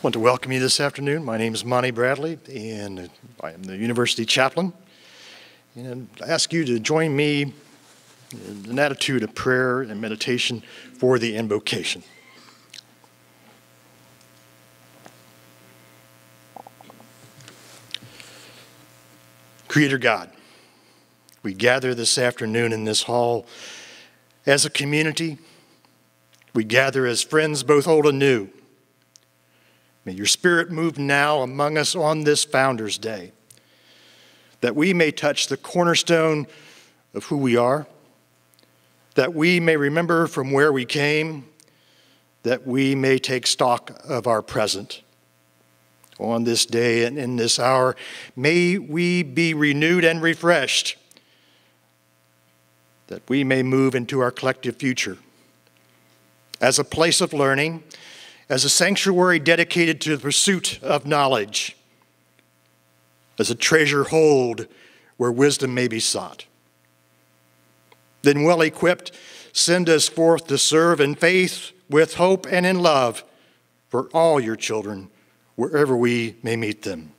I want to welcome you this afternoon. My name is Monty Bradley, and I am the university chaplain. And I ask you to join me in an attitude of prayer and meditation for the invocation. Creator God, we gather this afternoon in this hall as a community. We gather as friends, both old and new. May your Spirit move now among us on this Founders' Day, that we may touch the cornerstone of who we are, that we may remember from where we came, that we may take stock of our present. On this day and in this hour, may we be renewed and refreshed, that we may move into our collective future as a place of learning, as a sanctuary dedicated to the pursuit of knowledge, as a treasure hold where wisdom may be sought. Then well equipped, send us forth to serve in faith, with hope, and in love for all your children, wherever we may meet them.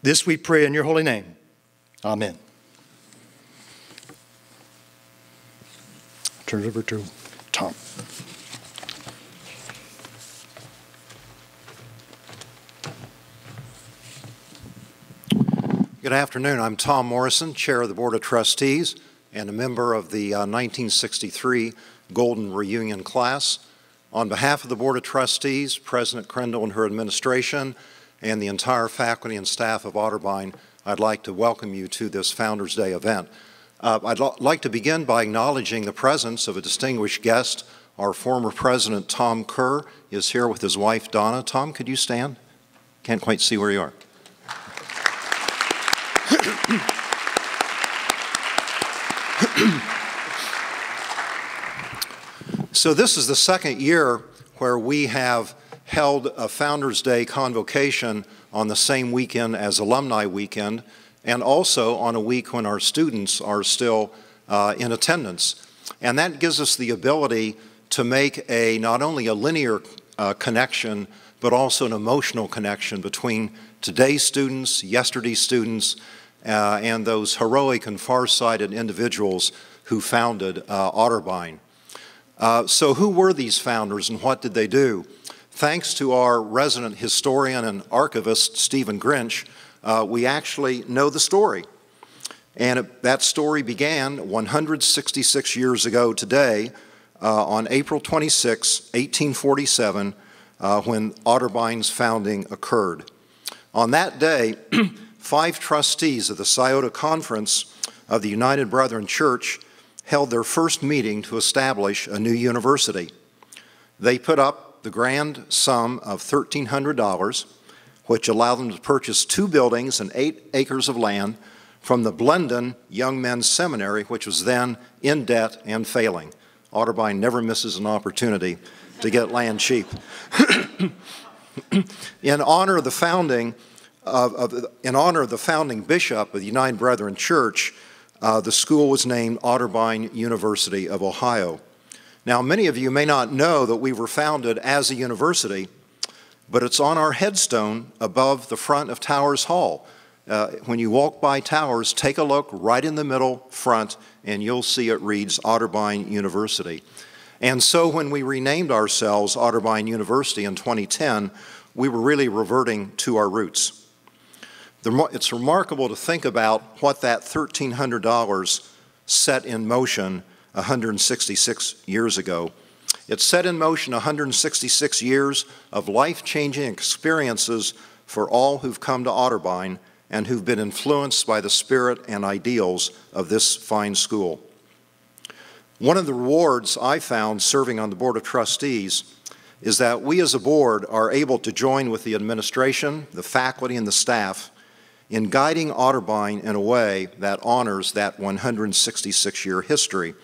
This we pray in your holy name. Amen. Turn it over to Tom. Good afternoon. I'm Tom Morrison, Chair of the Board of Trustees and a member of the 1963 Golden Reunion class. On behalf of the Board of Trustees, President Crendell and her administration, and the entire faculty and staff of Otterbein, I'd like to welcome you to this Founders' Day event. I'd like to begin by acknowledging the presence of a distinguished guest. Our former president, Tom Kerr, is here with his wife, Donna. Tom, could you stand? Can't quite see where you are. So this is the second year where we have held a Founders' Day Convocation on the same weekend as Alumni Weekend, and also on a week when our students are still in attendance. And that gives us the ability to make not only a linear connection, but also an emotional connection between today's students, yesterday's students, and those heroic and far-sighted individuals who founded Otterbein. So who were these founders and what did they do? Thanks to our resident historian and archivist, Stephen Grinch, we actually know the story. And that story began 166 years ago today, on April 26, 1847, when Otterbein's founding occurred. On that day, 5 trustees of the Scioto Conference of the United Brethren Church held their first meeting to establish a new university. They put up the grand sum of $1,300, which allowed them to purchase 2 buildings and 8 acres of land from the Blendon Young Men's Seminary, which was then in debt and failing. Otterbein never misses an opportunity to get land cheap. In honor of the founding bishop of the United Brethren Church, the school was named Otterbein University of Ohio. Now, many of you may not know that we were founded as a university, but it's on our headstone above the front of Towers Hall. When you walk by Towers, take a look right in the middle front, and you'll see it reads Otterbein University. And so when we renamed ourselves Otterbein University in 2010, we were really reverting to our roots. It's remarkable to think about what that $1,300 set in motion 166 years ago. It set in motion 166 years of life-changing experiences for all who've come to Otterbein and who've been influenced by the spirit and ideals of this fine school. One of the rewards I found serving on the Board of Trustees is that we as a board are able to join with the administration, the faculty, and the staff in guiding Otterbein in a way that honors that 166-year history.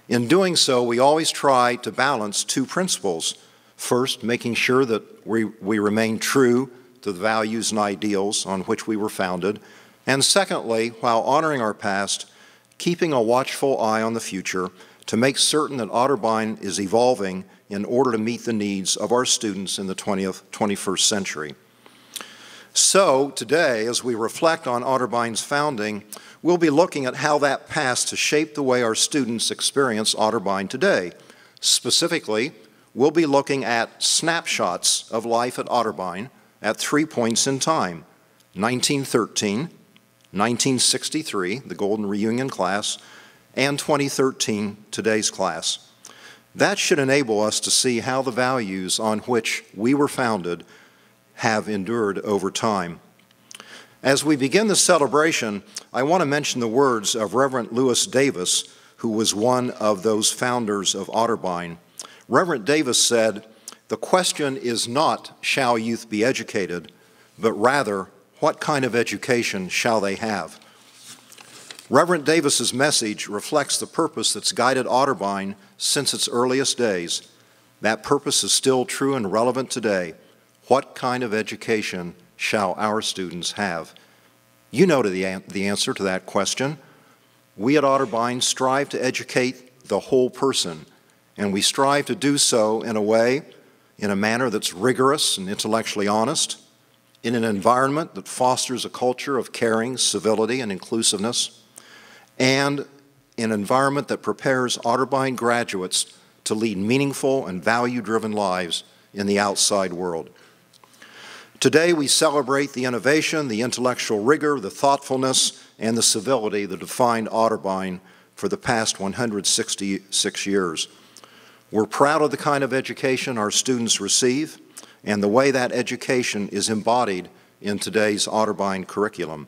In doing so, we always try to balance 2 principles. First, making sure that we remain true to the values and ideals on which we were founded. And secondly, while honoring our past, keeping a watchful eye on the future to make certain that Otterbein is evolving in order to meet the needs of our students in the 21st century. So today, as we reflect on Otterbein's founding, we'll be looking at how that past has shaped the way our students experience Otterbein today. Specifically, we'll be looking at snapshots of life at Otterbein at 3 points in time: 1913, 1963, the Golden Reunion class, and 2013, today's class. That should enable us to see how the values on which we were founded have endured over time. As we begin the celebration, I want to mention the words of Reverend Lewis Davis, who was one of those founders of Otterbein. Reverend Davis said, "The question is not, shall youth be educated, but rather, what kind of education shall they have?" Reverend Davis's message reflects the purpose that's guided Otterbein since its earliest days. That purpose is still true and relevant today. What kind of education shall our students have? You know the answer to that question. We at Otterbein strive to educate the whole person, and we strive to do so in a manner that's rigorous and intellectually honest, in an environment that fosters a culture of caring, civility, and inclusiveness, and an environment that prepares Otterbein graduates to lead meaningful and value-driven lives in the outside world. Today we celebrate the innovation, the intellectual rigor, the thoughtfulness, and the civility that defined Otterbein for the past 166 years. We're proud of the kind of education our students receive and the way that education is embodied in today's Otterbein curriculum.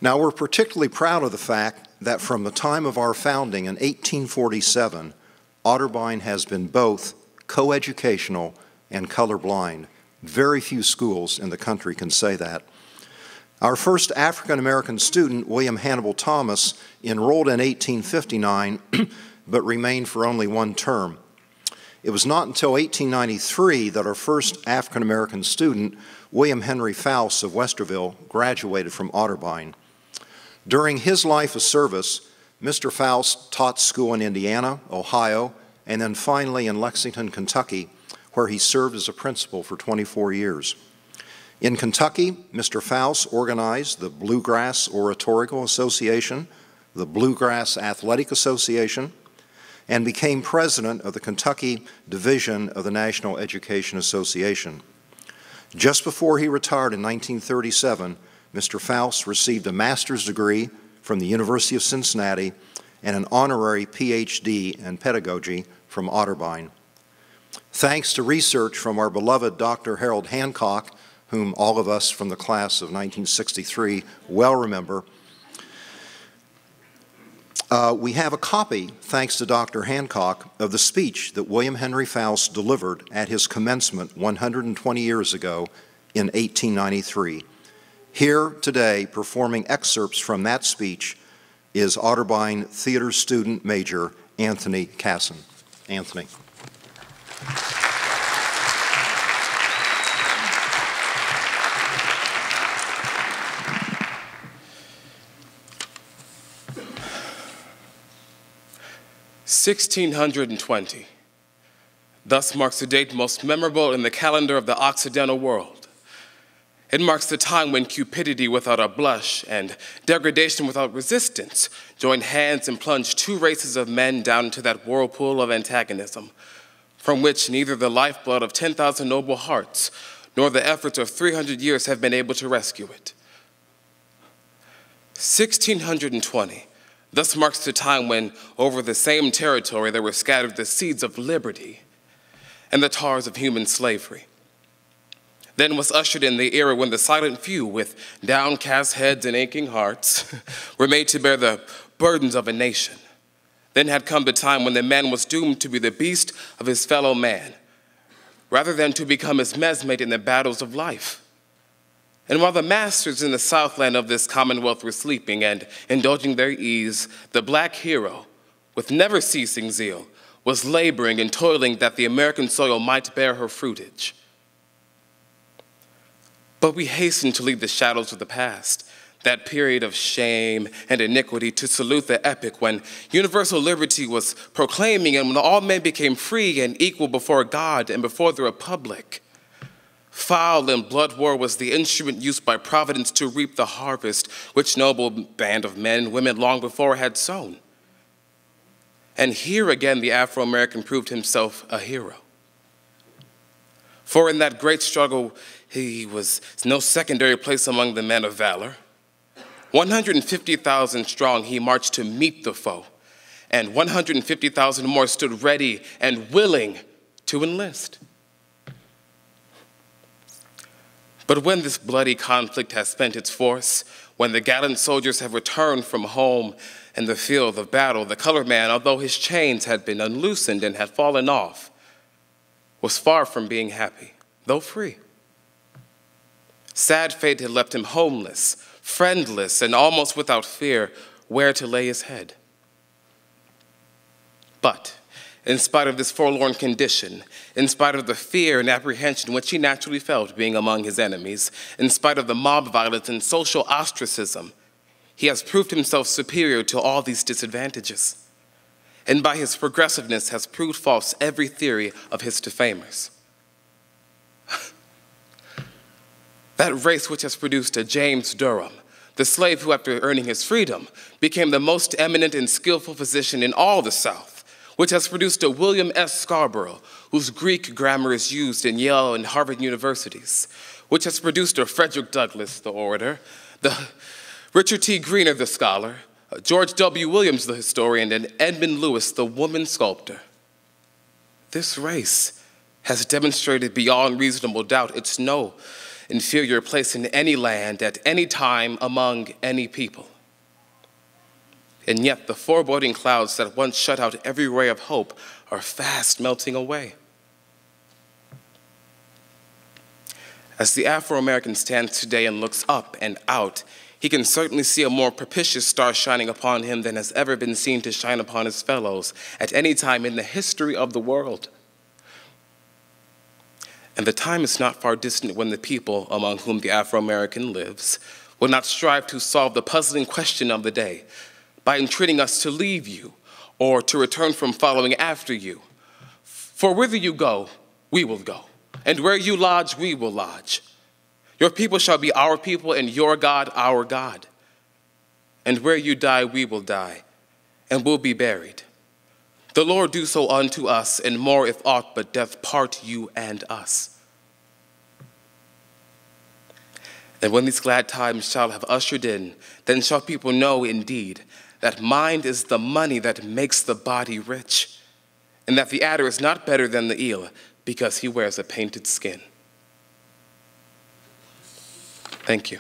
Now, we're particularly proud of the fact that from the time of our founding in 1847, Otterbein has been both coeducational and colorblind. Very few schools in the country can say that. Our first African-American student, William Hannibal Thomas, enrolled in 1859, but remained for only one term. It was not until 1893 that our first African-American student, William Henry Faust of Westerville, graduated from Otterbein. During his life of service, Mr. Faust taught school in Indiana, Ohio, and then finally in Lexington, Kentucky, where he served as a principal for 24 years. In Kentucky, Mr. Faust organized the Bluegrass Oratorical Association, the Bluegrass Athletic Association, and became president of the Kentucky Division of the National Education Association. Just before he retired in 1937, Mr. Faust received a master's degree from the University of Cincinnati and an honorary PhD in pedagogy from Otterbein. Thanks to research from our beloved Dr. Harold Hancock, whom all of us from the class of 1963 well remember, we have a copy, thanks to Dr. Hancock, of the speech that William Henry Faust delivered at his commencement 120 years ago in 1893. Here today, performing excerpts from that speech, is Otterbein Theater student major Anthony Casson. Anthony. (1620). Thus marks the date most memorable in the calendar of the Occidental world. It marks the time when cupidity without a blush and degradation without resistance joined hands and plunged two races of men down into that whirlpool of antagonism, from which neither the lifeblood of 10,000 noble hearts nor the efforts of 300 years have been able to rescue it. 1620 thus marks the time when over the same territory there were scattered the seeds of liberty and the tars of human slavery. Then was ushered in the era when the silent few, with downcast heads and aching hearts, were made to bear the burdens of a nation. Then had come the time when the man was doomed to be the beast of his fellow man, rather than to become his messmate in the battles of life. And while the masters in the southland of this commonwealth were sleeping and indulging their ease, the black hero, with never-ceasing zeal, was laboring and toiling that the American soil might bear her fruitage. But we hasten to leave the shadows of the past, that period of shame and iniquity, to salute the epoch when universal liberty was proclaiming and when all men became free and equal before God and before the Republic. Foul and blood war was the instrument used by Providence to reap the harvest which noble band of men and women long before had sown. And here again the Afro-American proved himself a hero. For in that great struggle, he was no secondary place among the men of valor. 150,000 strong, he marched to meet the foe, and 150,000 more stood ready and willing to enlist. But when this bloody conflict has spent its force, when the gallant soldiers have returned from home in the field of battle, the colored man, although his chains had been unloosened and had fallen off, was far from being happy, though free. Sad fate had left him homeless, friendless, and almost without fear where to lay his head. But in spite of this forlorn condition, in spite of the fear and apprehension which he naturally felt being among his enemies, in spite of the mob violence and social ostracism, he has proved himself superior to all these disadvantages, and by his progressiveness has proved false every theory of his defamers. That race which has produced a James Durham, the slave who, after earning his freedom, became the most eminent and skillful physician in all the South, which has produced a William S. Scarborough, whose Greek grammar is used in Yale and Harvard universities, which has produced a Frederick Douglass, the orator, the Richard T. Greener, the scholar, George W. Williams, the historian, and Edmund Lewis, the woman sculptor. This race has demonstrated beyond reasonable doubt its no inferior place in any land, at any time, among any people. And yet the foreboding clouds that once shut out every ray of hope are fast melting away. As the Afro-American stands today and looks up and out, he can certainly see a more propitious star shining upon him than has ever been seen to shine upon his fellows at any time in the history of the world. And the time is not far distant when the people among whom the Afro-American lives will not strive to solve the puzzling question of the day by entreating us to leave you or to return from following after you. For whither you go, we will go, and where you lodge, we will lodge. Your people shall be our people, and your God, our God. And where you die, we will die, and will be buried. The Lord do so unto us, and more if aught but death part you and us. And when these glad times shall have ushered in, then shall people know indeed that mind is the money that makes the body rich, and that the adder is not better than the eel because he wears a painted skin. Thank you.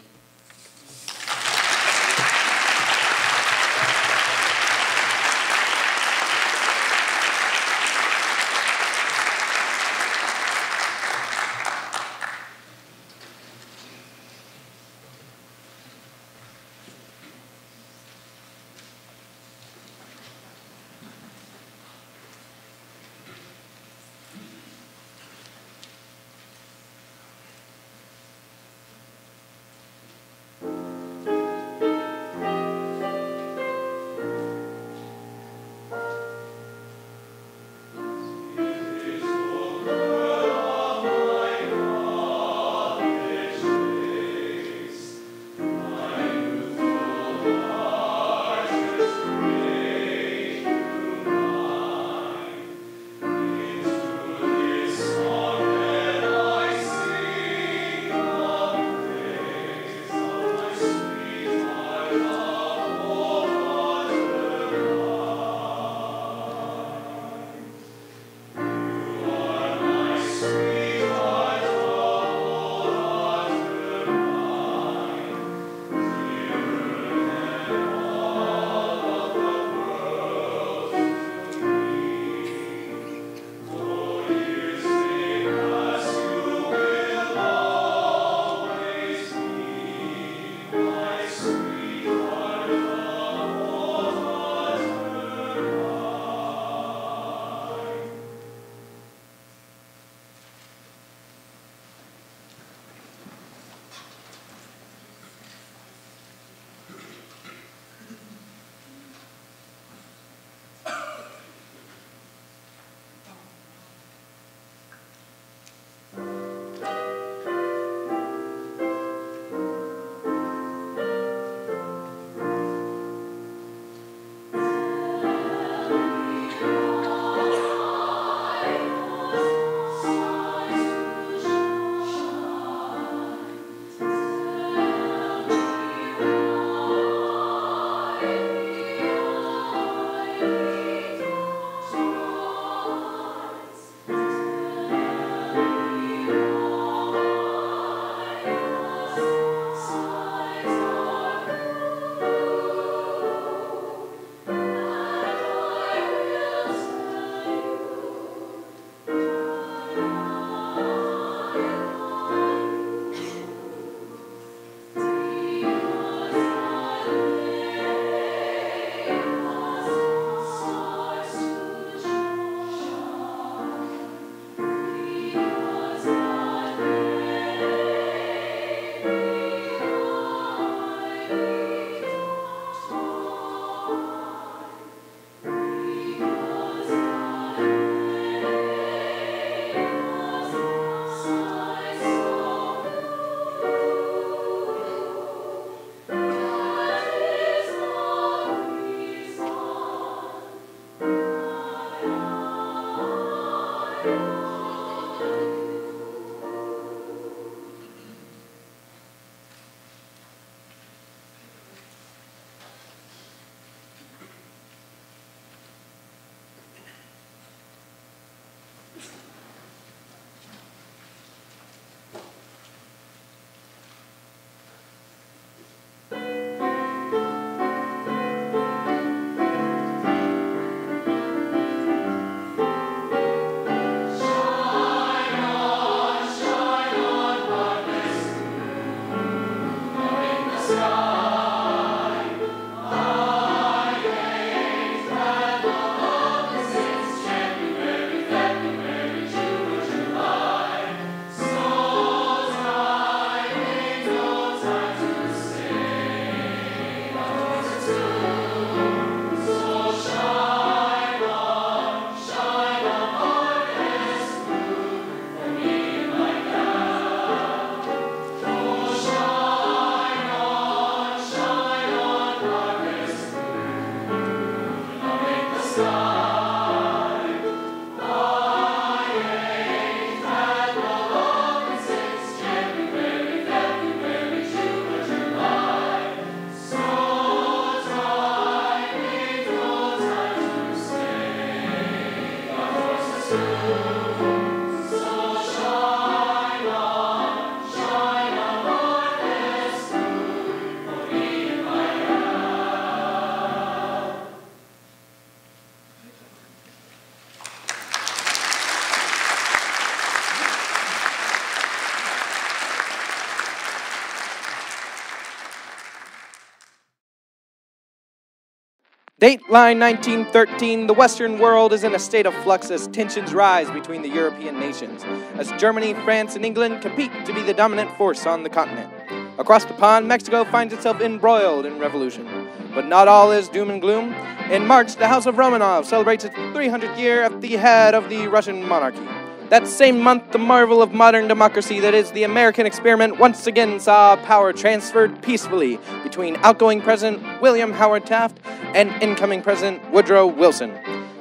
Dateline 1913, the Western world is in a state of flux as tensions rise between the European nations, as Germany, France, and England compete to be the dominant force on the continent. Across the pond, Mexico finds itself embroiled in revolution. But not all is doom and gloom. In March, the House of Romanov celebrates its 300th year at the head of the Russian monarchy. That same month, the marvel of modern democracy that is the American experiment once again saw power transferred peacefully between outgoing President William Howard Taft and incoming President Woodrow Wilson.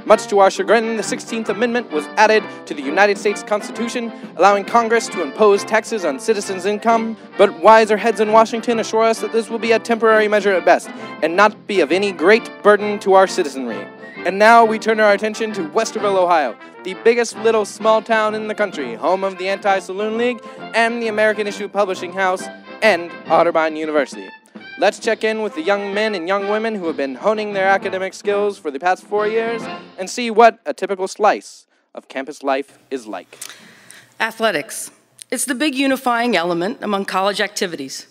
Much to our chagrin, the 16th Amendment was added to the United States Constitution, allowing Congress to impose taxes on citizens' income, but wiser heads in Washington assure us that this will be a temporary measure at best, and not be of any great burden to our citizenry. And now we turn our attention to Westerville, Ohio, the biggest little small town in the country, home of the Anti-Saloon League and the American Issue Publishing House and Otterbein University. Let's check in with the young men and young women who have been honing their academic skills for the past 4 years and see what a typical slice of campus life is like. Athletics. It's the big unifying element among college activities.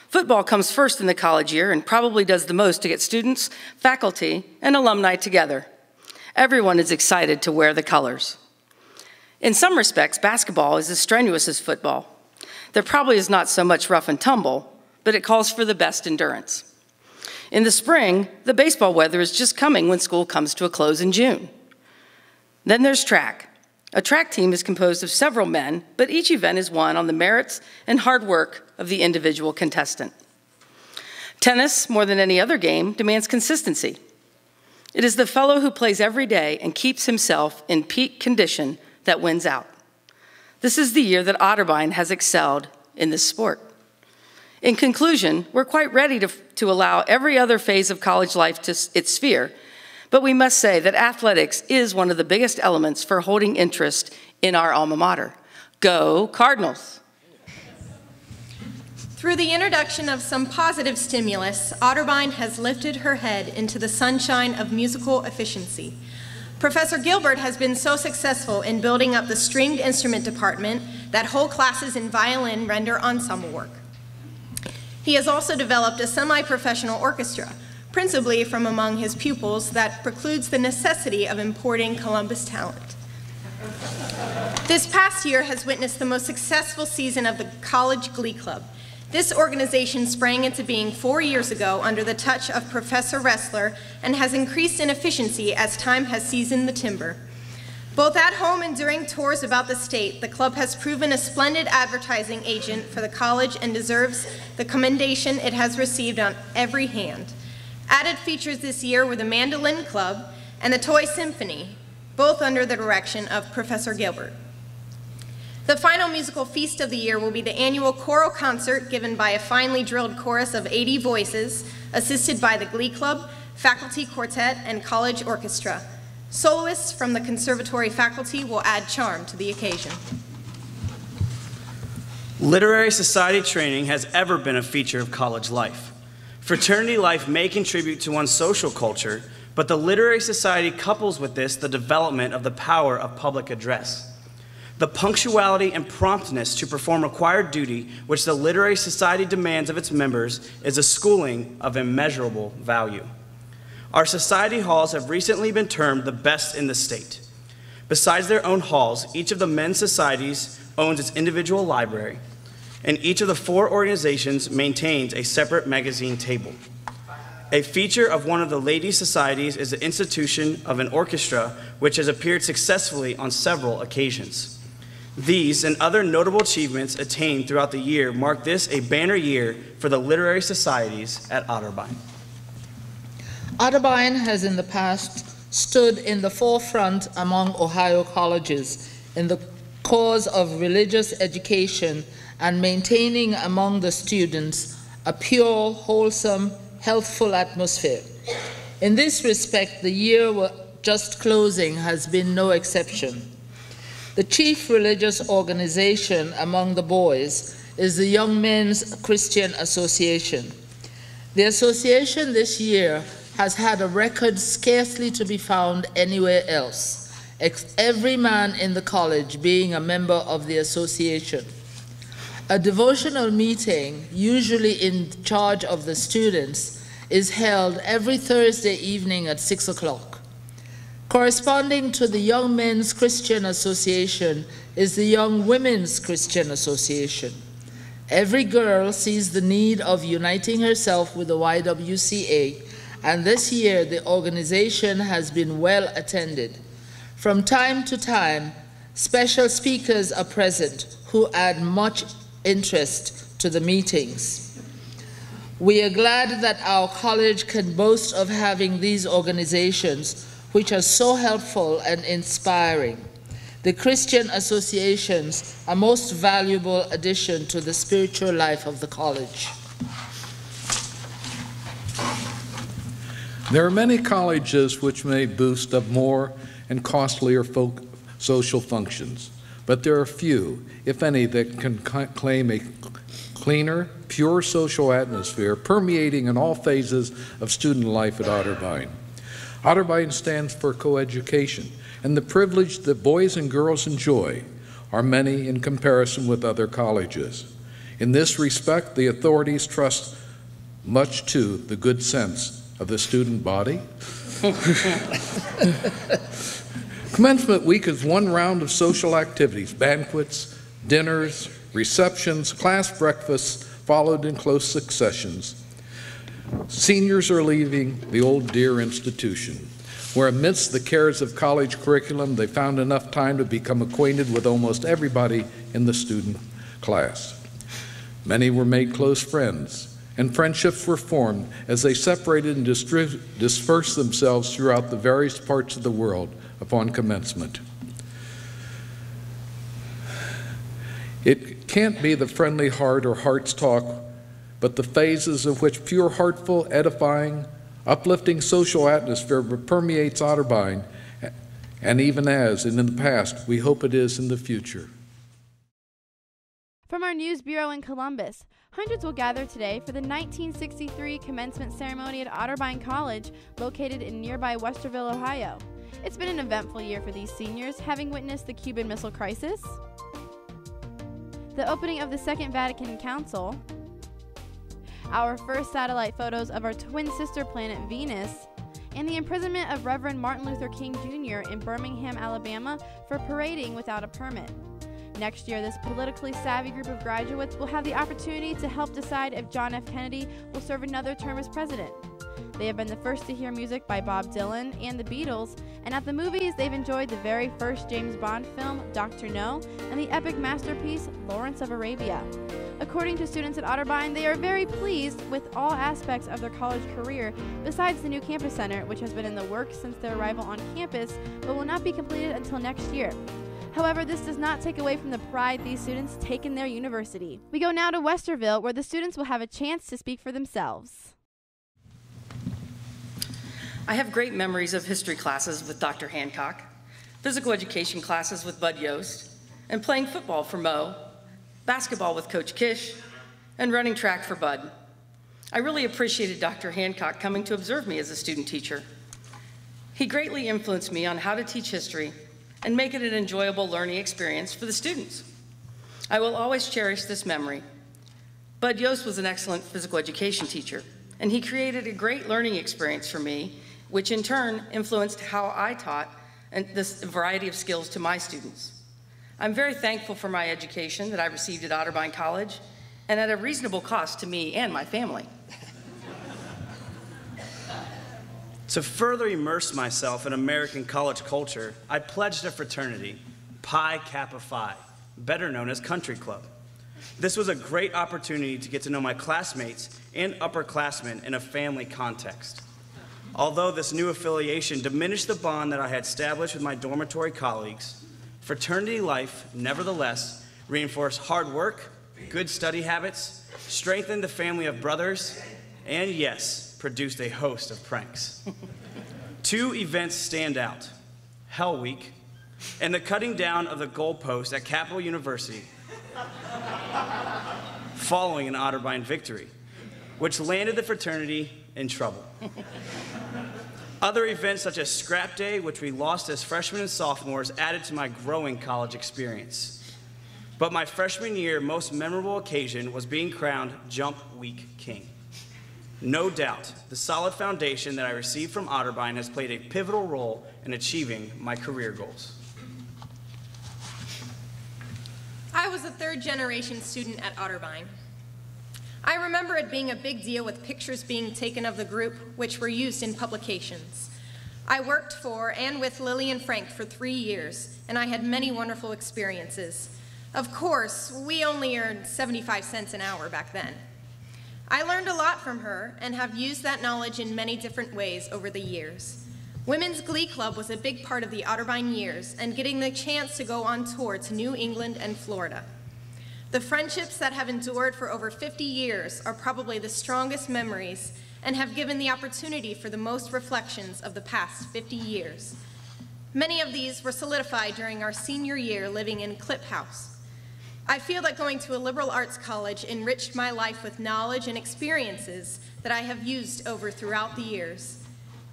Football comes first in the college year and probably does the most to get students, faculty, and alumni together. Everyone is excited to wear the colors. In some respects, basketball is as strenuous as football. There probably is not so much rough and tumble, but it calls for the best endurance. In the spring, the baseball weather is just coming when school comes to a close in June. Then there's track. A track team is composed of several men, but each event is won on the merits and hard work of the individual contestant. Tennis, more than any other game, demands consistency. It is the fellow who plays every day and keeps himself in peak condition that wins out. This is the year that Otterbein has excelled in this sport. In conclusion, we're quite ready to allow every other phase of college life to its sphere, but we must say that athletics is one of the biggest elements for holding interest in our alma mater. Go Cardinals! Through the introduction of some positive stimulus, Otterbein has lifted her head into the sunshine of musical efficiency. Professor Gilbert has been so successful in building up the stringed instrument department that whole classes in violin render ensemble work. He has also developed a semi-professional orchestra, principally from among his pupils, that precludes the necessity of importing Columbus talent. This past year has witnessed the most successful season of the College Glee Club. This organization sprang into being 4 years ago under the touch of Professor Ressler and has increased in efficiency as time has seasoned the timber. Both at home and during tours about the state, the club has proven a splendid advertising agent for the college and deserves the commendation it has received on every hand. Added features this year were the Mandolin Club and the Toy Symphony, both under the direction of Professor Gilbert. The final musical feast of the year will be the annual choral concert given by a finely drilled chorus of 80 voices, assisted by the Glee Club, faculty quartet, and college orchestra. Soloists from the conservatory faculty will add charm to the occasion. Literary society training has ever been a feature of college life. Fraternity life may contribute to one's social culture, but the literary society couples with this the development of the power of public address. The punctuality and promptness to perform required duty which the literary society demands of its members is a schooling of immeasurable value. Our society halls have recently been termed the best in the state. Besides their own halls, each of the men's societies owns its individual library, and each of the 4 organizations maintains a separate magazine table. A feature of one of the ladies' societies is the institution of an orchestra which has appeared successfully on several occasions. These and other notable achievements attained throughout the year mark this a banner year for the literary societies at Otterbein. Otterbein has in the past stood in the forefront among Ohio colleges in the cause of religious education and maintaining among the students a pure, wholesome, healthful atmosphere. In this respect, the year just closing has been no exception. The chief religious organization among the boys is the Young Men's Christian Association. The association this year has had a record scarcely to be found anywhere else, every man in the college being a member of the association. A devotional meeting, usually in charge of the students, is held every Thursday evening at 6 o'clock. Corresponding to the Young Men's Christian Association is the Young Women's Christian Association. Every girl sees the need of uniting herself with the YWCA, and this year the organization has been well attended. From time to time, special speakers are present who add much interest to the meetings. We are glad that our college can boast of having these organizations which are so helpful and inspiring. The Christian associations are most valuable addition to the spiritual life of the college. There are many colleges which may boast of more and costlier social functions, but there are few, if any, that can claim a cleaner, pure social atmosphere permeating in all phases of student life at Otterbein. Otterbein stands for coeducation, and the privilege that boys and girls enjoy are many in comparison with other colleges. In this respect, the authorities trust much to the good sense of the student body. Commencement week is one round of social activities, banquets, dinners, receptions, class breakfasts, followed in close successions. Seniors are leaving the old dear institution, where amidst the cares of college curriculum, they found enough time to become acquainted with almost everybody in the student class. Many were made close friends, and friendships were formed as they separated and dispersed themselves throughout the various parts of the world upon commencement. It can't be the friendly heart or heart's talk, but the phases of which pure, heartful, edifying, uplifting social atmosphere permeates Otterbein, and even as, and in the past, we hope it is in the future. From our News Bureau in Columbus, hundreds will gather today for the 1963 commencement ceremony at Otterbein College, located in nearby Westerville, Ohio. It's been an eventful year for these seniors, having witnessed the Cuban Missile Crisis, the opening of the Second Vatican Council, our first satellite photos of our twin sister planet Venus, and the imprisonment of Reverend Martin Luther King Jr. in Birmingham, Alabama for parading without a permit. Next year, this politically savvy group of graduates will have the opportunity to help decide if John F. Kennedy will serve another term as president. They have been the first to hear music by Bob Dylan and the Beatles, and at the movies, they've enjoyed the very first James Bond film, Dr. No, and the epic masterpiece, Lawrence of Arabia. According to students at Otterbein, they are very pleased with all aspects of their college career, besides the new campus center, which has been in the works since their arrival on campus, but will not be completed until next year. However, this does not take away from the pride these students take in their university. We go now to Westerville, where the students will have a chance to speak for themselves. I have great memories of history classes with Dr. Hancock, physical education classes with Bud Yost, and playing football for Mo, basketball with Coach Kish, and running track for Bud. I really appreciated Dr. Hancock coming to observe me as a student teacher. He greatly influenced me on how to teach history and make it an enjoyable learning experience for the students. I will always cherish this memory. Bud Yost was an excellent physical education teacher, and he created a great learning experience for me, which in turn influenced how I taught and this variety of skills to my students. I'm very thankful for my education that I received at Otterbein College, and at a reasonable cost to me and my family. To further immerse myself in American college culture, I pledged a fraternity, Pi Kappa Phi, better known as Country Club. This was a great opportunity to get to know my classmates and upperclassmen in a family context. Although this new affiliation diminished the bond that I had established with my dormitory colleagues, fraternity life, nevertheless, reinforced hard work, good study habits, strengthened the family of brothers, and yes, produced a host of pranks. 2 events stand out: Hell Week and the cutting down of the goalpost at Capital University following an Otterbein victory, which landed the fraternity in trouble. Other events such as Scrap Day, which we lost as freshmen and sophomores, added to my growing college experience. But my freshman year most memorable occasion was being crowned Jump Week King. No doubt, the solid foundation that I received from Otterbein has played a pivotal role in achieving my career goals. I was a third-generation student at Otterbein. I remember it being a big deal with pictures being taken of the group, which were used in publications. I worked for and with Lily and Frank for 3 years, and I had many wonderful experiences. Of course, we only earned 75 cents an hour back then. I learned a lot from her and have used that knowledge in many different ways over the years. Women's Glee Club was a big part of the Otterbein years and getting the chance to go on tour to New England and Florida. The friendships that have endured for over 50 years are probably the strongest memories and have given the opportunity for the most reflections of the past 50 years. Many of these were solidified during our senior year living in Clip House. I feel that going to a liberal arts college enriched my life with knowledge and experiences that I have used throughout the years.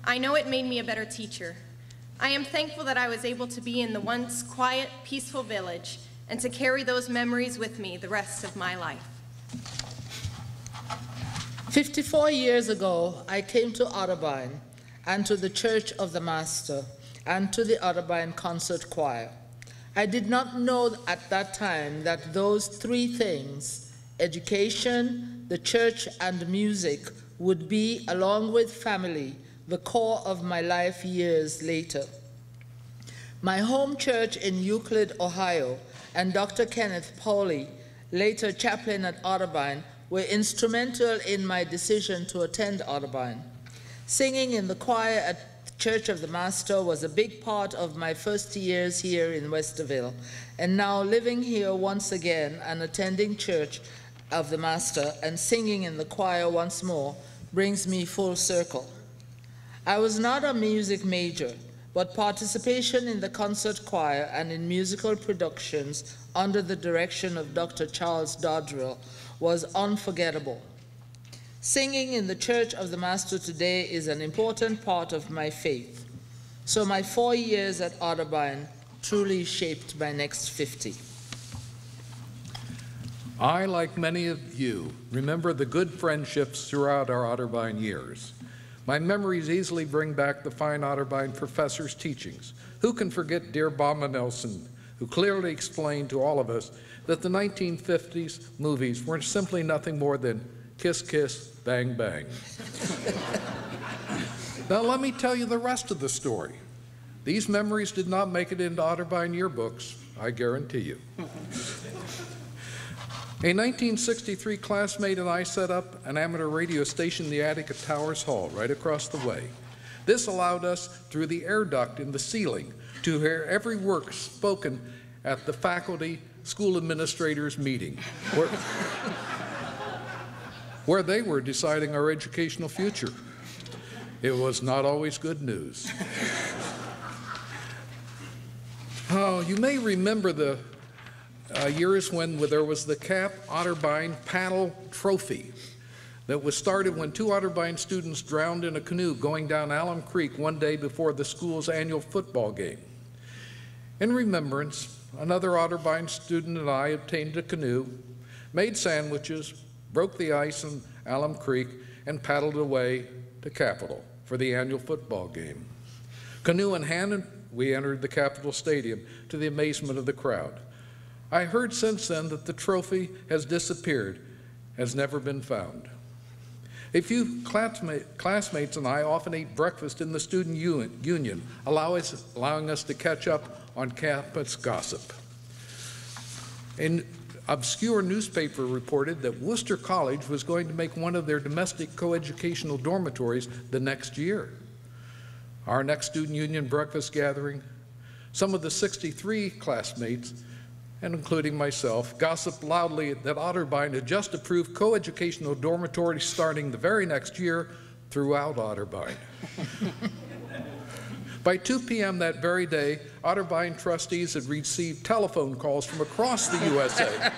I know it made me a better teacher. I am thankful that I was able to be in the once quiet, peaceful village and to carry those memories with me the rest of my life. 54 years ago, I came to Otterbein and to the Church of the Master and to the Otterbein Concert Choir. I did not know at that time that those 3 things, education, the church, and music, would be, along with family, the core of my life years later. My home church in Euclid, Ohio, and Dr. Kenneth Pauley, later chaplain at Otterbein, were instrumental in my decision to attend Otterbein. Singing in the choir at the Church of the Master was a big part of my first years here in Westerville, and now living here once again and attending Church of the Master and singing in the choir once more brings me full circle. I was not a music major, but participation in the concert choir and in musical productions under the direction of Dr. Charles Dodrell was unforgettable. Singing in the Church of the Master today is an important part of my faith. So my 4 years at Otterbein truly shaped my next 50. I, like many of you, remember the good friendships throughout our Otterbein years. My memories easily bring back the fine Otterbein professor's teachings. Who can forget dear Bama Nelson, who clearly explained to all of us that the 1950s movies were simply nothing more than kiss, kiss, bang, bang. Now let me tell you the rest of the story. These memories did not make it into Otterbein yearbooks, I guarantee you. A 1963 classmate and I set up an amateur radio station in the attic at Towers Hall, right across the way. This allowed us, through the air duct in the ceiling, to hear every word spoken at the faculty school administrators meeting, where they were deciding our educational future. It was not always good news. Oh, you may remember the years when there was the Cap Otterbein Paddle Trophy that was started when 2 Otterbein students drowned in a canoe going down Alum Creek one day before the school's annual football game. In remembrance, another Otterbein student and I obtained a canoe, made sandwiches, broke the ice in Alum Creek, and paddled away to Capitol for the annual football game. Canoe in hand, we entered the Capitol Stadium to the amazement of the crowd. I heard since then that the trophy has disappeared, has never been found. A few classmates and I often ate breakfast in the student union, allowing us to catch up on campus gossip. An obscure newspaper reported that Worcester College was going to make one of their domestic coeducational dormitories the next year. Our next student union breakfast gathering, some of the 63 classmates, and including myself, gossiped loudly that Otterbein had just approved coeducational dormitories starting the very next year throughout Otterbein. By 2 p.m. that very day, Otterbein trustees had received telephone calls from across the USA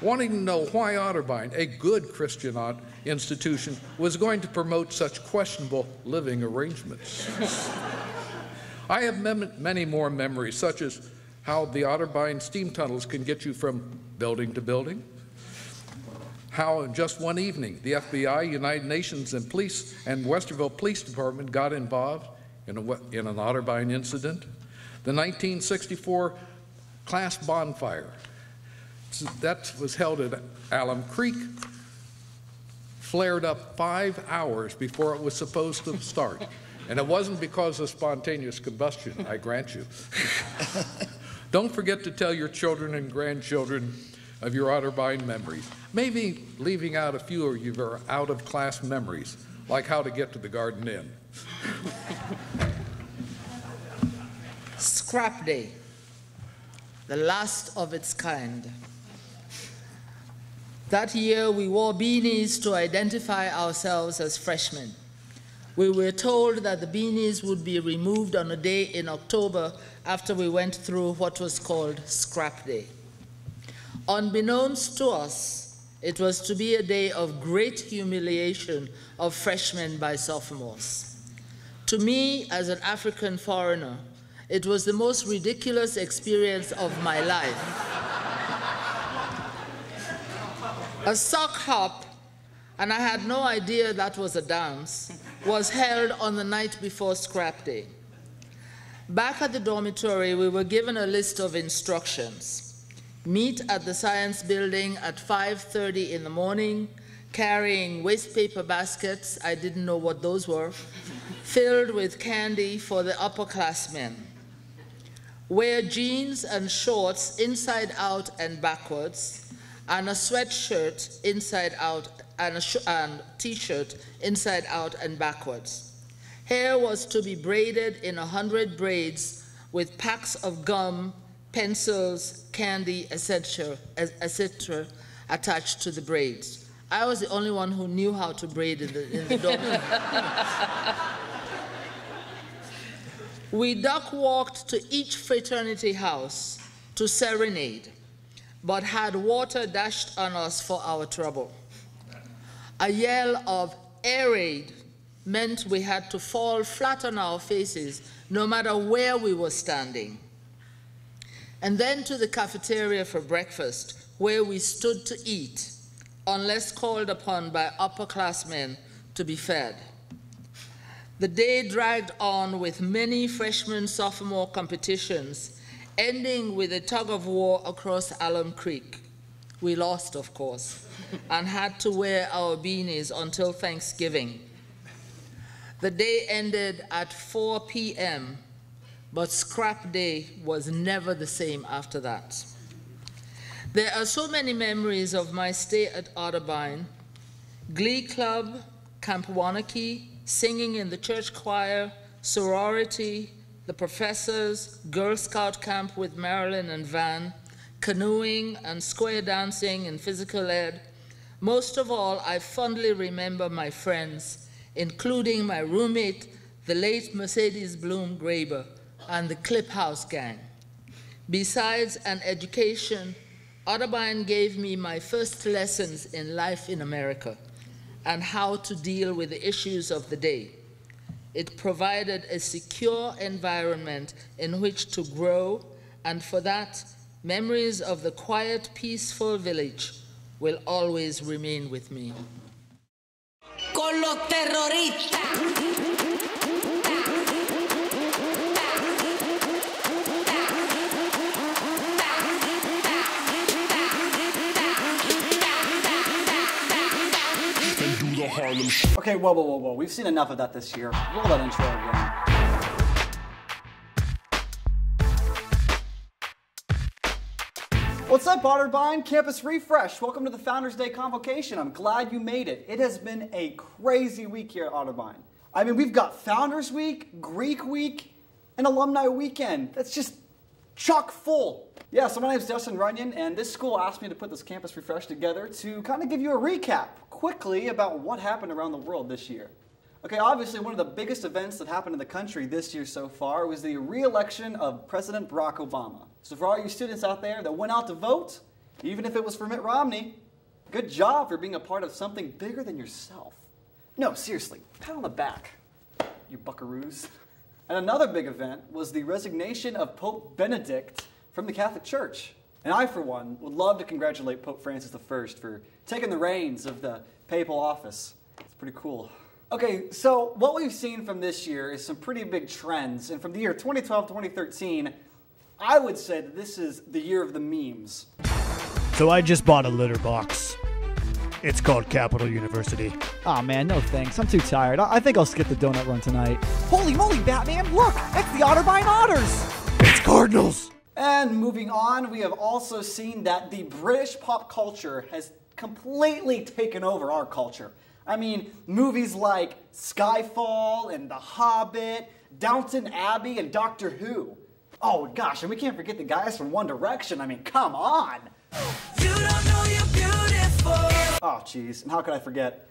wanting to know why Otterbein, a good Christian institution, was going to promote such questionable living arrangements. I have many more memories, such as how the Otterbein steam tunnels can get you from building to building, how in just one evening the FBI, United Nations, and police and Westerville Police Department got involved in an Otterbein incident, the 1964 class bonfire that was held at Alum Creek flared up 5 hours before it was supposed to start. And it wasn't because of spontaneous combustion, I grant you. Don't forget to tell your children and grandchildren of your Otterbein memories, maybe leaving out a few of your out-of-class memories, like how to get to the Garden Inn. Scrap Day, the last of its kind. That year, we wore beanies to identify ourselves as freshmen. We were told that the beanies would be removed on a day in October after we went through what was called Scrap Day. Unbeknownst to us, it was to be a day of great humiliation of freshmen by sophomores. To me, as an African foreigner, it was the most ridiculous experience of my life. A sock hop, and I had no idea that was a dance, was held on the night before Scrap Day. Back at the dormitory, we were given a list of instructions. Meet at the science building at 5:30 in the morning, carrying waste paper baskets, I didn't know what those were, filled with candy for the upperclassmen. Wear jeans and shorts inside out and backwards, and a sweatshirt inside out, and a t-shirt inside out and backwards. Hair was to be braided in 100 braids with packs of gum, pencils, candy, etc., attached to the braids. I was the only one who knew how to braid in the dormitory. We duck walked to each fraternity house to serenade, but had water dashed on us for our trouble. A yell of air raid meant we had to fall flat on our faces no matter where we were standing. And then to the cafeteria for breakfast, where we stood to eat, unless called upon by upperclassmen to be fed. The day dragged on with many freshman-sophomore competitions, ending with a tug-of-war across Alum Creek. We lost, of course, and had to wear our beanies until Thanksgiving. The day ended at 4 p.m., but Scrap Day was never the same after that. There are so many memories of my stay at Otterbein: Glee Club, Camp Wanakee, singing in the church choir, sorority, the professors, Girl Scout camp with Marilyn and Van, canoeing and square dancing and physical ed. Most of all, I fondly remember my friends, including my roommate, the late Mercedes Bloom Graber, and the Clip House gang. Besides an education, Otterbein gave me my first lessons in life in America and how to deal with the issues of the day. It provided a secure environment in which to grow, and for that, memories of the quiet, peaceful village will always remain with me. Con los terroristas. Okay, whoa. We've seen enough of that this year. Roll that intro again. What's up, Otterbein? Campus Refresh. Welcome to the Founders Day Convocation. I'm glad you made it. It has been a crazy week here at Otterbein. I mean, we've got Founders Week, Greek Week, and Alumni Weekend. That's just chock full. Yeah, so my name's Dustin Runyon, and this school asked me to put this Campus Refresh together to kind of give you a recap quickly about what happened around the world this year. Okay, obviously one of the biggest events that happened in the country this year so far was the re-election of President Barack Obama. So for all you students out there that went out to vote, even if it was for Mitt Romney, good job for being a part of something bigger than yourself. No, seriously, pat on the back, you buckaroos. And another big event was the resignation of Pope Benedict from the Catholic Church. And I, for one, would love to congratulate Pope Francis I for taking the reins of the papal office. It's pretty cool. Okay, so what we've seen from this year is some pretty big trends. And from the year 2012-2013, I would say that this is the year of the memes. So I just bought a litter box. It's called Capital University. Aw, man, no thanks. I'm too tired. I think I'll skip the donut run tonight. Holy moly, Batman, look! It's the Otterbein Otters! It's Cardinals! And moving on, we have also seen that the British pop culture has completely taken over our culture. I mean, movies like Skyfall and The Hobbit, Downton Abbey, and Doctor Who. Oh gosh, and we can't forget the guys from One Direction. I mean, come on! You don't know you're beautiful! Oh jeez, and how could I forget?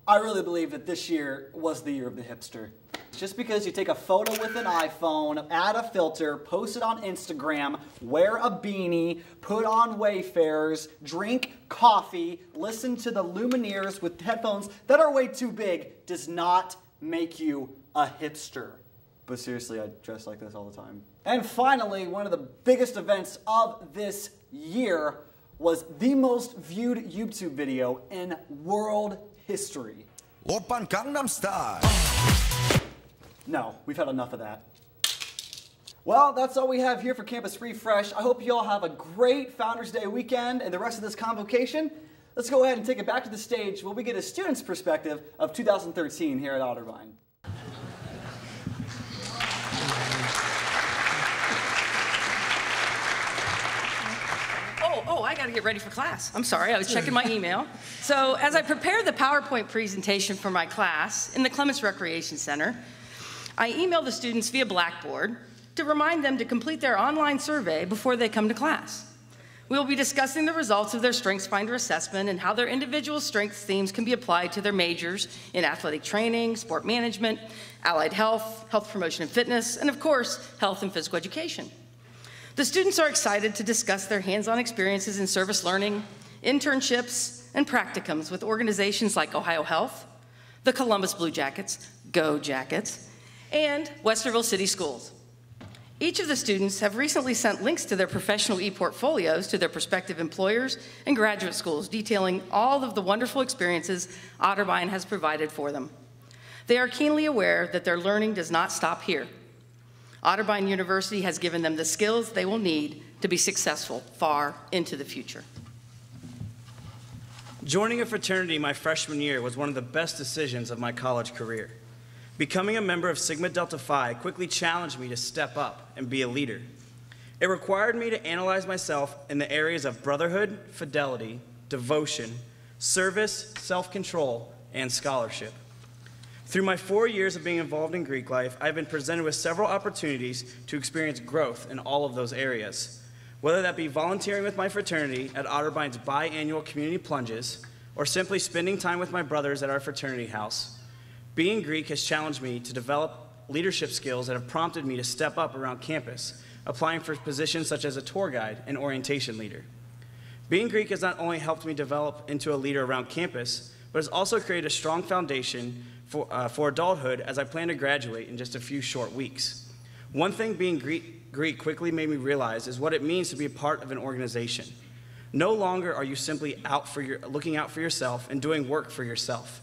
I really believe that this year was the year of the hipster. Just because you take a photo with an iPhone, add a filter, post it on Instagram, wear a beanie, put on Wayfarers, drink coffee, listen to the Lumineers with headphones that are way too big does not make you a hipster. But seriously, I dress like this all the time. And finally, one of the biggest events of this year was the most viewed YouTube video in world history. Oppan Gangnam Style. No, we've had enough of that. Well, that's all we have here for Campus Refresh. I hope you all have a great Founders Day weekend and the rest of this convocation. Let's go ahead and take it back to the stage where we get a student's perspective of 2013 here at Otterbein. Oh, I got to get ready for class. I'm sorry, I was checking my email. So as I prepared the PowerPoint presentation for my class in the Clements Recreation Center, I emailed the students via Blackboard to remind them to complete their online survey before they come to class. We will be discussing the results of their StrengthsFinder assessment and how their individual strengths themes can be applied to their majors in athletic training, sport management, allied health, health promotion and fitness, and of course, health and physical education. The students are excited to discuss their hands-on experiences in service learning, internships, and practicums with organizations like Ohio Health, the Columbus Blue Jackets, Go Jackets, and Westerville City Schools. Each of the students have recently sent links to their professional e-portfolios to their prospective employers and graduate schools, detailing all of the wonderful experiences Otterbein has provided for them. They are keenly aware that their learning does not stop here. Otterbein University has given them the skills they will need to be successful far into the future. Joining a fraternity my freshman year was one of the best decisions of my college career. Becoming a member of Sigma Delta Phi quickly challenged me to step up and be a leader. It required me to analyze myself in the areas of brotherhood, fidelity, devotion, service, self-control, and scholarship. Through my 4 years of being involved in Greek life, I've been presented with several opportunities to experience growth in all of those areas, whether that be volunteering with my fraternity at Otterbein's biannual community plunges, or simply spending time with my brothers at our fraternity house. Being Greek has challenged me to develop leadership skills that have prompted me to step up around campus, applying for positions such as a tour guide and orientation leader. Being Greek has not only helped me develop into a leader around campus, but has also created a strong foundation for adulthood as I plan to graduate in just a few short weeks. One thing being Greek quickly made me realize is what it means to be a part of an organization. No longer are you simply looking out for yourself and doing work for yourself.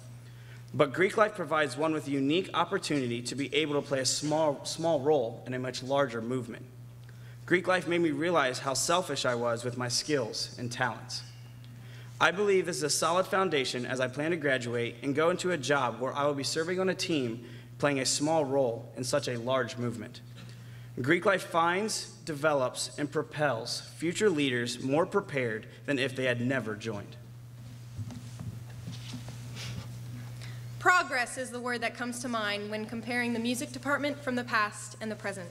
But Greek life provides one with a unique opportunity to be able to play a small role in a much larger movement. Greek life made me realize how selfish I was with my skills and talents. I believe this is a solid foundation as I plan to graduate and go into a job where I will be serving on a team playing a small role in such a large movement. Greek life finds, develops, and propels future leaders more prepared than if they had never joined. Progress progress is the word that comes to mind when comparing the music department from the past and the present.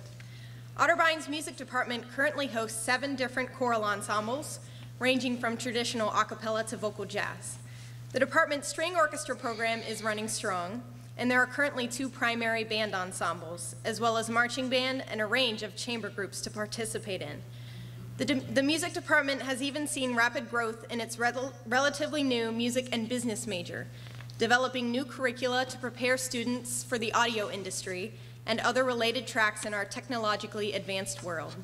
Otterbein's music department currently hosts 7 different choral ensembles, ranging from traditional a cappella to vocal jazz. The department's string orchestra program is running strong, and there are currently 2 primary band ensembles, as well as marching band and a range of chamber groups to participate in. The music department has even seen rapid growth in its relatively new music and business major, developing new curricula to prepare students for the audio industry and other related tracks in our technologically advanced world.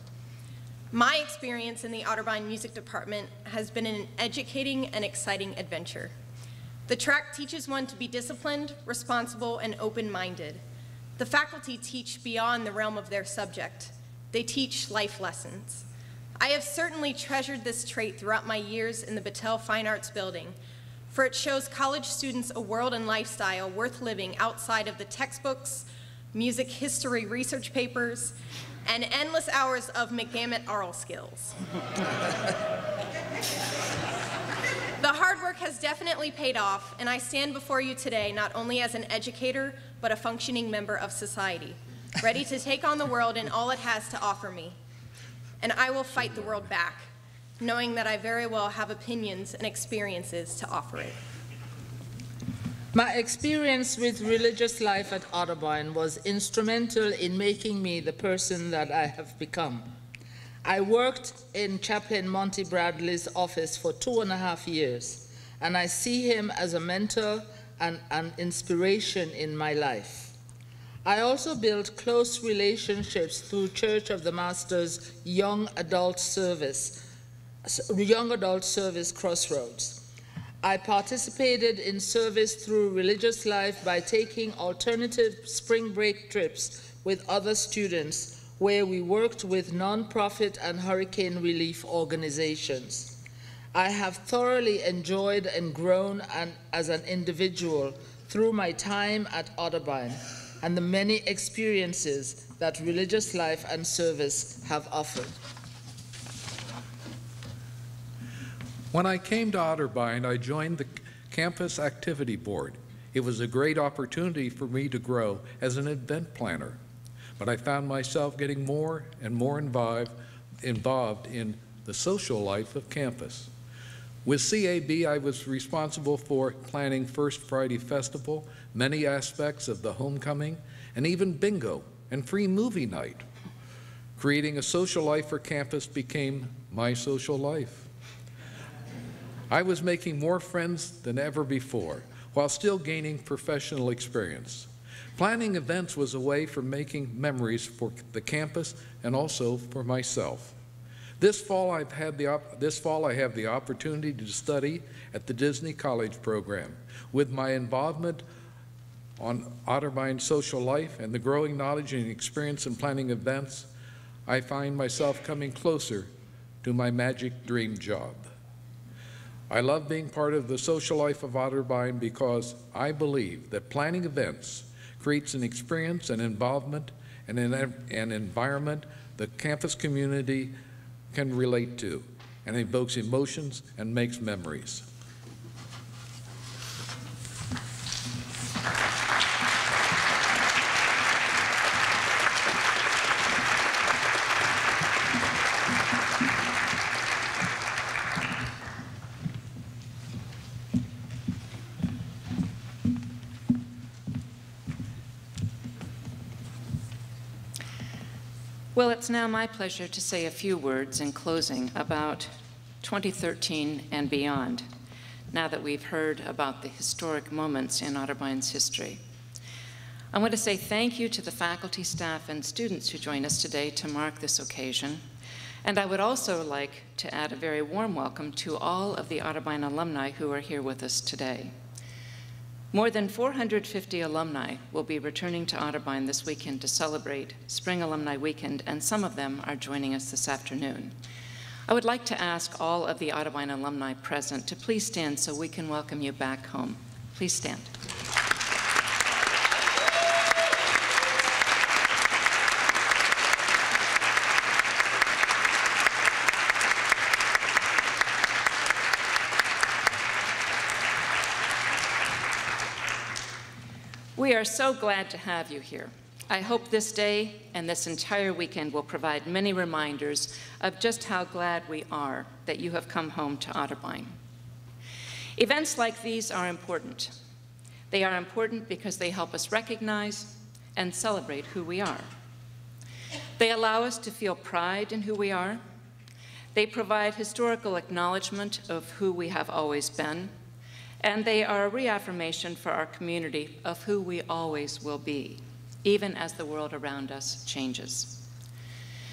My experience in the Otterbein Music Department has been an educating and exciting adventure. The track teaches one to be disciplined, responsible, and open-minded. The faculty teach beyond the realm of their subject. They teach life lessons. I have certainly treasured this trait throughout my years in the Battelle Fine Arts Building, for it shows college students a world and lifestyle worth living outside of the textbooks, music history research papers, and endless hours of McDammit oral skills. The hard work has definitely paid off, and I stand before you today not only as an educator, but a functioning member of society, ready to take on the world and all it has to offer me. And I will fight the world back, knowing that I very well have opinions and experiences to offer it. My experience with religious life at Otterbein was instrumental in making me the person that I have become. I worked in Chaplain Monty Bradley's office for 2.5 years, and I see him as a mentor and an inspiration in my life. I also built close relationships through Church of the Master's Young Adult Service Crossroads. I participated in service through religious life by taking alternative spring break trips with other students where we worked with nonprofit and hurricane relief organizations. I have thoroughly enjoyed and grown as an individual through my time at Otterbein and the many experiences that religious life and service have offered. When I came to Otterbein, I joined the Campus Activity Board. It was a great opportunity for me to grow as an event planner, but I found myself getting more and more involved in the social life of campus. With CAB, I was responsible for planning First Friday Festival, many aspects of the homecoming, and even bingo and free movie night. Creating a social life for campus became my social life. I was making more friends than ever before, while still gaining professional experience. Planning events was a way for making memories for the campus and also for myself. This fall I have the opportunity to study at the Disney College program. With my involvement on Otterbein social life and the growing knowledge and experience in planning events, I find myself coming closer to my magic dream job. I love being part of the social life of Otterbein because I believe that planning events creates an experience and involvement and an environment the campus community can relate to, and evokes emotions and makes memories. Well, it's now my pleasure to say a few words in closing about 2013 and beyond, now that we've heard about the historic moments in Otterbein's history. I want to say thank you to the faculty, staff, and students who join us today to mark this occasion. And I would also like to add a very warm welcome to all of the Otterbein alumni who are here with us today. More than 450 alumni will be returning to Otterbein this weekend to celebrate Spring Alumni Weekend, and some of them are joining us this afternoon. I would like to ask all of the Otterbein alumni present to please stand so we can welcome you back home. Please stand. We are so glad to have you here. I hope this day and this entire weekend will provide many reminders of just how glad we are that you have come home to Otterbein. Events like these are important. They are important because they help us recognize and celebrate who we are. They allow us to feel pride in who we are. They provide historical acknowledgement of who we have always been, and they are a reaffirmation for our community of who we always will be, even as the world around us changes.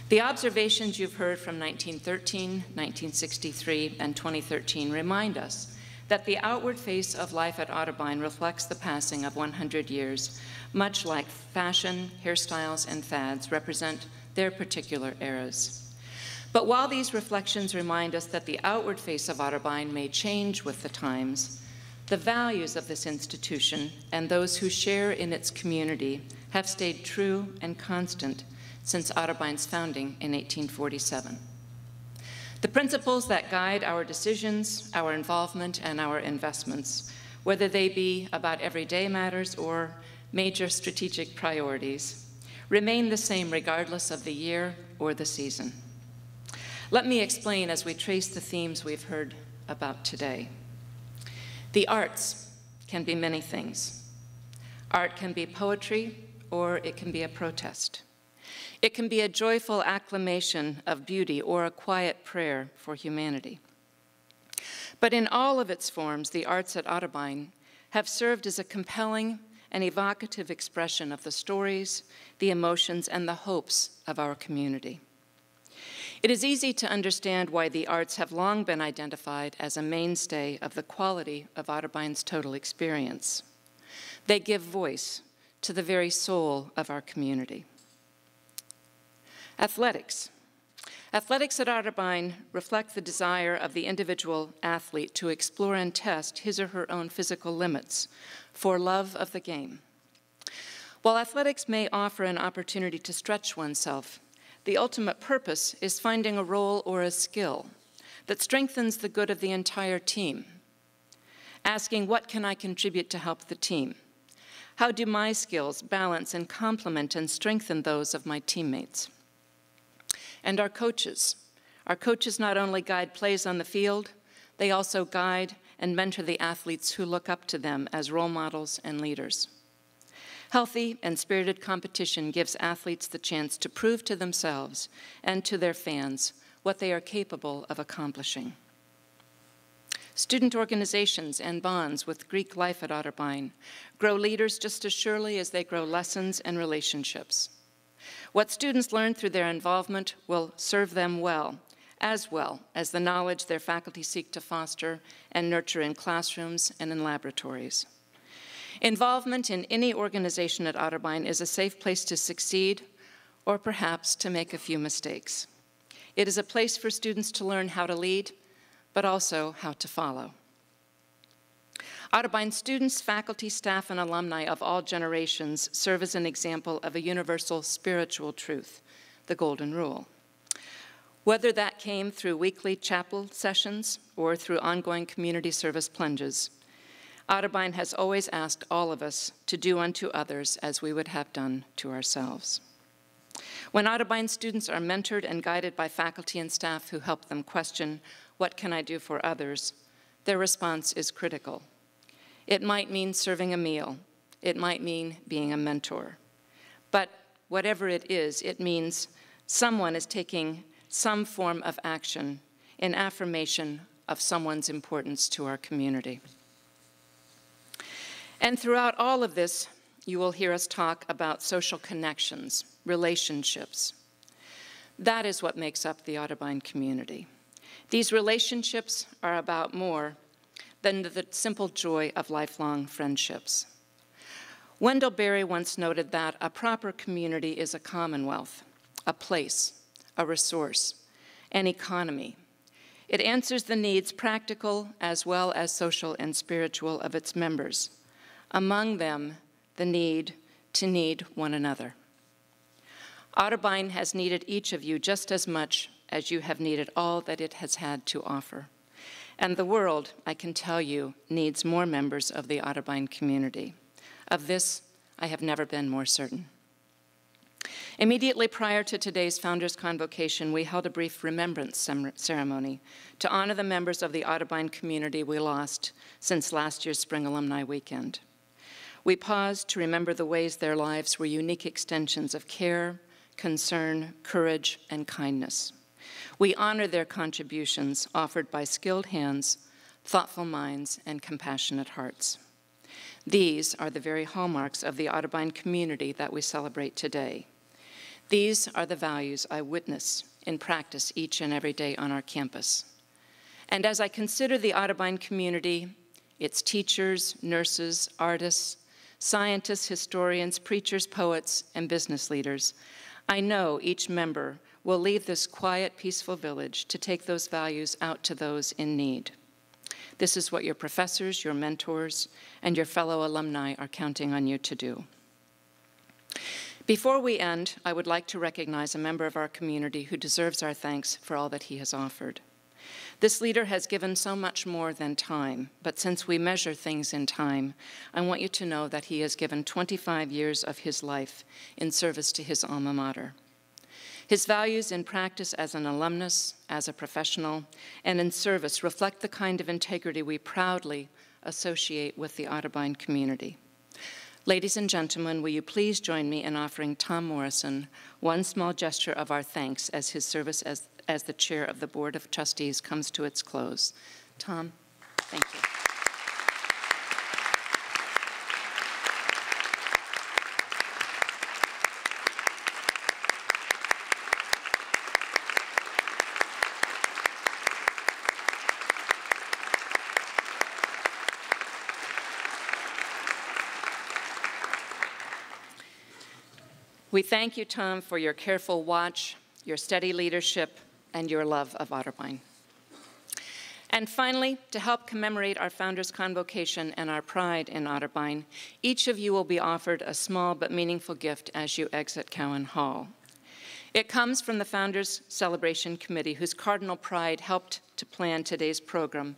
The observations you've heard from 1913, 1963, and 2013 remind us that the outward face of life at Otterbein reflects the passing of 100 years, much like fashion, hairstyles, and fads represent their particular eras. But while these reflections remind us that the outward face of Otterbein may change with the times, the values of this institution and those who share in its community have stayed true and constant since Otterbein's founding in 1847. The principles that guide our decisions, our involvement, and our investments, whether they be about everyday matters or major strategic priorities, remain the same regardless of the year or the season. Let me explain as we trace the themes we've heard about today. The arts can be many things. Art can be poetry, or it can be a protest. It can be a joyful acclamation of beauty or a quiet prayer for humanity. But in all of its forms, the arts at Otterbein have served as a compelling and evocative expression of the stories, the emotions, and the hopes of our community. It is easy to understand why the arts have long been identified as a mainstay of the quality of Otterbein's total experience. They give voice to the very soul of our community. Athletics. Athletics at Otterbein reflect the desire of the individual athlete to explore and test his or her own physical limits for love of the game. While athletics may offer an opportunity to stretch oneself, the ultimate purpose is finding a role or a skill that strengthens the good of the entire team. Asking, what can I contribute to help the team? How do my skills balance and complement and strengthen those of my teammates? And our coaches. Our coaches not only guide plays on the field, they also guide and mentor the athletes who look up to them as role models and leaders. Healthy and spirited competition gives athletes the chance to prove to themselves and to their fans what they are capable of accomplishing. Student organizations and bonds with Greek life at Otterbein grow leaders just as surely as they grow lessons and relationships. What students learn through their involvement will serve them well as the knowledge their faculty seek to foster and nurture in classrooms and in laboratories. Involvement in any organization at Otterbein is a safe place to succeed or perhaps to make a few mistakes. It is a place for students to learn how to lead, but also how to follow. Otterbein students, faculty, staff, and alumni of all generations serve as an example of a universal spiritual truth, the Golden Rule. Whether that came through weekly chapel sessions or through ongoing community service plunges, Otterbein has always asked all of us to do unto others as we would have done to ourselves. When Otterbein students are mentored and guided by faculty and staff who help them question, what can I do for others, their response is critical. It might mean serving a meal. It might mean being a mentor. But whatever it is, it means someone is taking some form of action in affirmation of someone's importance to our community. And throughout all of this, you will hear us talk about social connections, relationships. That is what makes up the Otterbein community. These relationships are about more than the simple joy of lifelong friendships. Wendell Berry once noted that a proper community is a commonwealth, a place, a resource, an economy. It answers the needs, practical as well as social and spiritual, of its members. Among them, the need to need one another. Otterbein has needed each of you just as much as you have needed all that it has had to offer. And the world, I can tell you, needs more members of the Otterbein community. Of this, I have never been more certain. Immediately prior to today's Founders Convocation, we held a brief remembrance ceremony to honor the members of the Otterbein community we lost since last year's Spring Alumni Weekend. We paused to remember the ways their lives were unique extensions of care, concern, courage, and kindness. We honor their contributions offered by skilled hands, thoughtful minds, and compassionate hearts. These are the very hallmarks of the Otterbein community that we celebrate today. These are the values I witness in practice each and every day on our campus. And as I consider the Otterbein community, its teachers, nurses, artists, scientists, historians, preachers, poets, and business leaders, I know each member will leave this quiet, peaceful village to take those values out to those in need. This is what your professors, your mentors, and your fellow alumni are counting on you to do. Before we end, I would like to recognize a member of our community who deserves our thanks for all that he has offered. This leader has given so much more than time, but since we measure things in time, I want you to know that he has given 25 years of his life in service to his alma mater. His values in practice as an alumnus, as a professional, and in service reflect the kind of integrity we proudly associate with the Otterbein community. Ladies and gentlemen, will you please join me in offering Tom Morrison one small gesture of our thanks as his service as the chair of the Board of Trustees comes to its close. Tom, thank you. We thank you, Tom, for your careful watch, your steady leadership, and your love of Otterbein. And finally, to help commemorate our Founders Convocation and our pride in Otterbein, each of you will be offered a small but meaningful gift as you exit Cowan Hall. It comes from the Founders Celebration Committee, whose cardinal pride helped to plan today's program,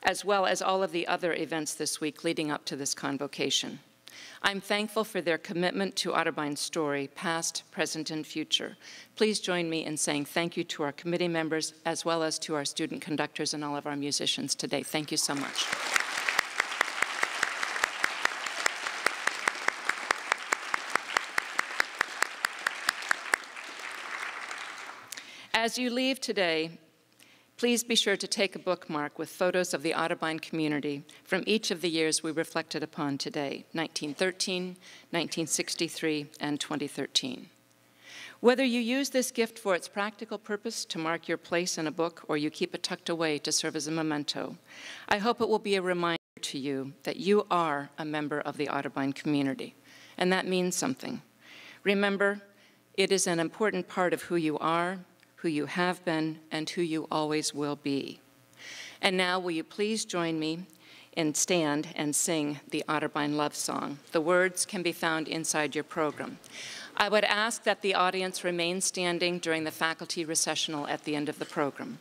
as well as all of the other events this week leading up to this convocation. I'm thankful for their commitment to Otterbein's story, past, present, and future. Please join me in saying thank you to our committee members, as well as to our student conductors and all of our musicians today. Thank you so much. As you leave today, please be sure to take a bookmark with photos of the Otterbein community from each of the years we reflected upon today, 1913, 1963, and 2013. Whether you use this gift for its practical purpose to mark your place in a book or you keep it tucked away to serve as a memento, I hope it will be a reminder to you that you are a member of the Otterbein community, and that means something. Remember, it is an important part of who you are, who you have been, and who you always will be. And now, will you please join me and stand and sing the Otterbein love song? The words can be found inside your program. I would ask that the audience remain standing during the faculty recessional at the end of the program.